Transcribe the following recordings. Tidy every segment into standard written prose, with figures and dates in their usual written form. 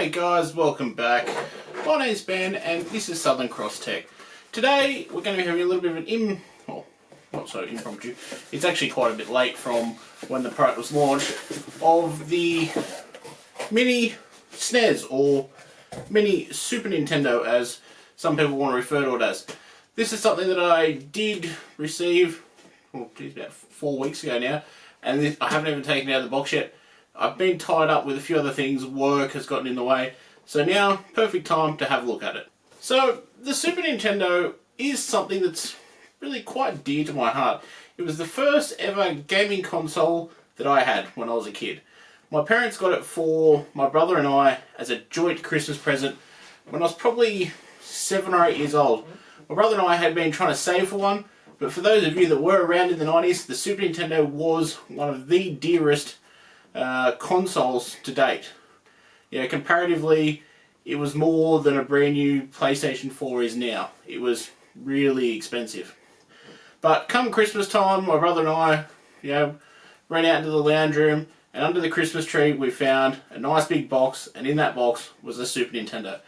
G'day guys, welcome back. My name's Ben and this is Southern Cross Tech. Today we're going to be having a little bit of an not so impromptu, it's actually quite a bit late from when the product was launched, of the mini Snes or mini Super Nintendo as some people want to refer to it as. This is something that I did receive, about 4 weeks ago now, and I haven't even taken it out of the box yet. I've been tied up with a few other things, work has gotten in the way, so now, perfect time to have a look at it. So, the Super Nintendo is something that's really quite dear to my heart. It was the first ever gaming console that I had when I was a kid. My parents got it for my brother and I as a joint Christmas present when I was probably 7 or 8 years old. My brother and I had been trying to save for one, but for those of you that were around in the 90s, the Super Nintendo was one of the dearest consoles to date. You know, comparatively, it was more than a brand new PlayStation 4 is now. It was really expensive. But come Christmas time, my brother and I, ran out into the lounge room, and under the Christmas tree we found a nice big box, and in that box was a Super Nintendo.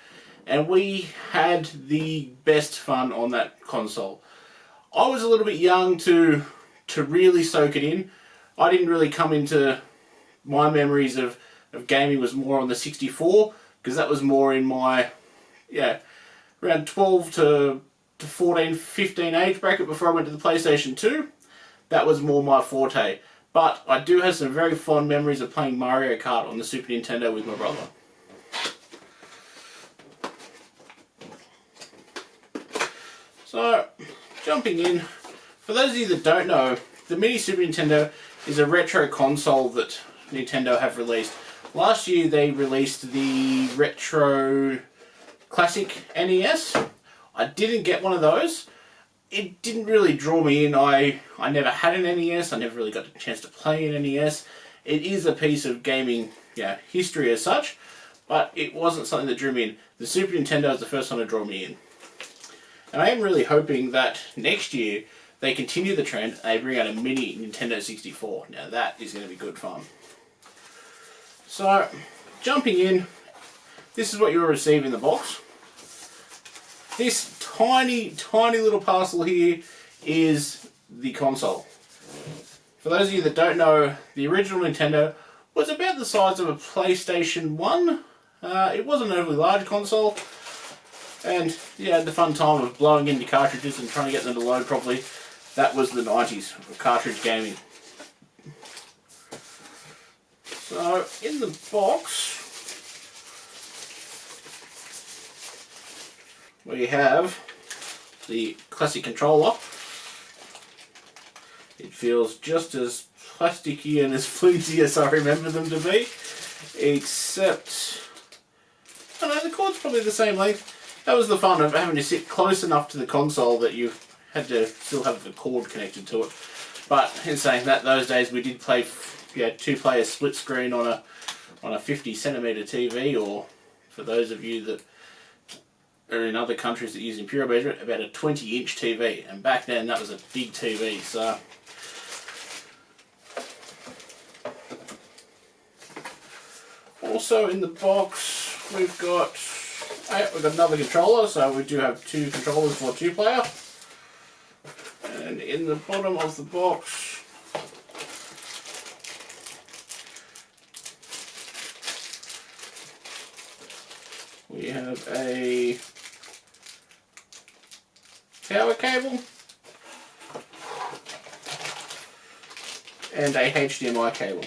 And we had the best fun on that console. I was a little bit young to really soak it in. I didn't really come into my memories of gaming was more on the 64, because that was more in my around 12 to 14, 15 age bracket before I went to the PlayStation 2. That was more my forte. But I do have some very fond memories of playing Mario Kart on the Super Nintendo with my brother. So, jumping in, for those of you that don't know, the Mini Super Nintendo is a retro console that Nintendo have released. Last year they released the retro Classic NES. I didn't get one of those. It didn't really draw me in. I never had an NES. I never really got a chance to play an NES. It is a piece of gaming history as such, but it wasn't something that drew me in. The Super Nintendo is the first one to draw me in. And I am really hoping that next year they continue the trend and they bring out a mini Nintendo 64. Now that is going to be good fun. So, jumping in, this is what you'll receive in the box. This tiny, tiny little parcel here is the console. For those of you that don't know, the original Nintendo was about the size of a PlayStation 1. It wasn't an overly large console. And you had the fun time of blowing into cartridges and trying to get them to load properly. That was the 90s of cartridge gaming. So, in the box, we have the classic controller. It feels just as plasticky and as flimsy as I remember them to be, except, I don't know, the cord's probably the same length. That was the fun of having to sit close enough to the console that you had to still have the cord connected to it. But in saying that, those days we did play two-player split screen on a 50cm TV, or for those of you that are in other countries that use imperial measurement, about a 20-inch TV. And back then that was a big TV. So also in the box we've got another controller, so we do have two controllers for 2-player. And in the bottom of the box we have a power cable and a HDMI cable.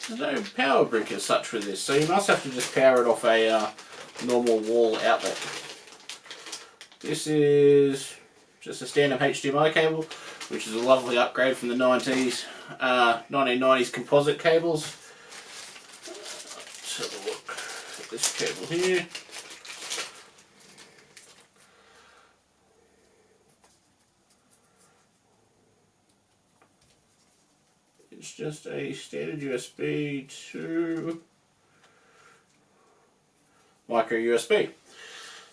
There's no power brick as such with this, so you must have to just power it off a normal wall outlet. This is just a standard HDMI cable, which is a lovely upgrade from the 1990s composite cables. Let's have a look at this cable here. It's just a standard USB to micro USB.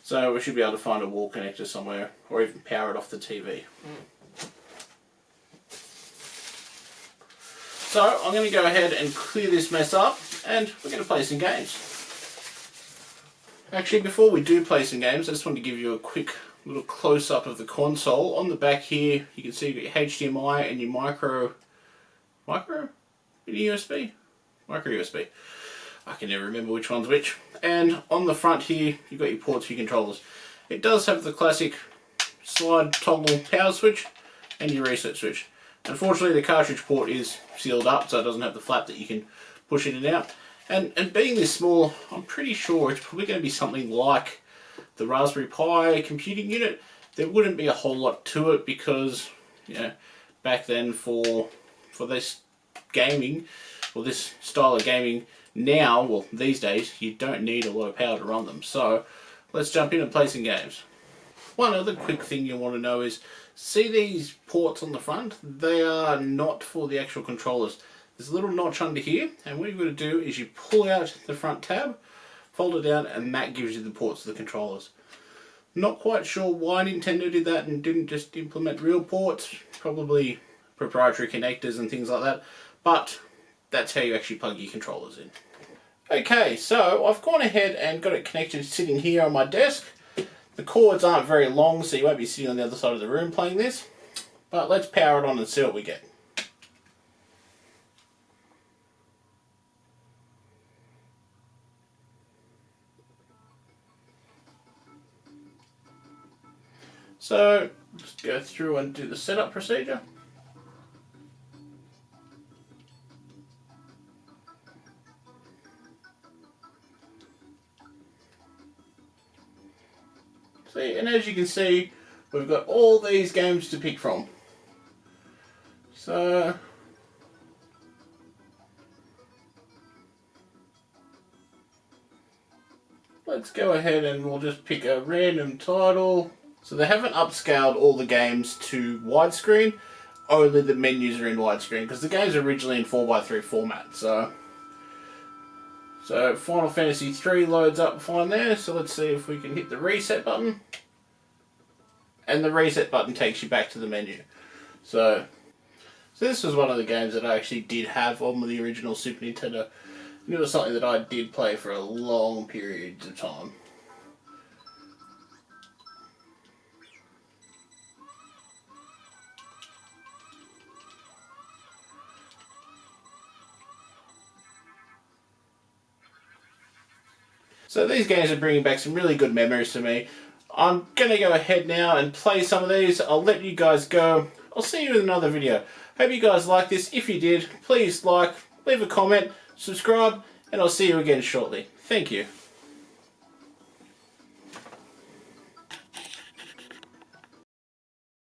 So we should be able to find a wall connector somewhere, or even power it off the TV. So I'm going to go ahead and clear this mess up, and we're going to play some games. Actually, before we do play some games, I just want to give you a quick little close-up of the console. On the back here, you can see you've got your HDMI and your micro USB? Micro USB. I can never remember which one's which. And on the front here, you've got your ports for your controllers. It does have the classic slide toggle power switch and your reset switch. Unfortunately, the cartridge port is sealed up, so it doesn't have the flap that you can push in and out. And being this small, I'm pretty sure it's probably going to be something like the Raspberry Pi computing unit. There wouldn't be a whole lot to it because, you know, back then for this gaming, or this style of gaming now, well, these days, you don't need a lot of power to run them. So let's jump in and play some games. One other quick thing you want to know is, see these ports on the front? They are not for the actual controllers. There's a little notch under here, and what you've got to do is you pull out the front tab, fold it down, and that gives you the ports to the controllers. Not quite sure why Nintendo did that and didn't just implement real ports, probably proprietary connectors and things like that, but that's how you actually plug your controllers in. Okay, so I've gone ahead and got it connected sitting here on my desk. The cords aren't very long, so you won't be sitting on the other side of the room playing this, but let's power it on and see what we get. So, let's go through and do the setup procedure. See, and as you can see, we've got all these games to pick from. So, let's go ahead and we'll just pick a random title. So they haven't upscaled all the games to widescreen, only the menus are in widescreen, because the game's originally in 4:3 format. So Final Fantasy 3 loads up fine there, so let's see if we can hit the reset button. And the reset button takes you back to the menu. So this was one of the games that I actually did have on the original Super Nintendo. And it was something that I did play for a long period of time. So these games are bringing back some really good memories to me. I'm going to go ahead now and play some of these. I'll let you guys go. I'll see you in another video. Hope you guys like this. If you did, please like, leave a comment, subscribe, and I'll see you again shortly. Thank you.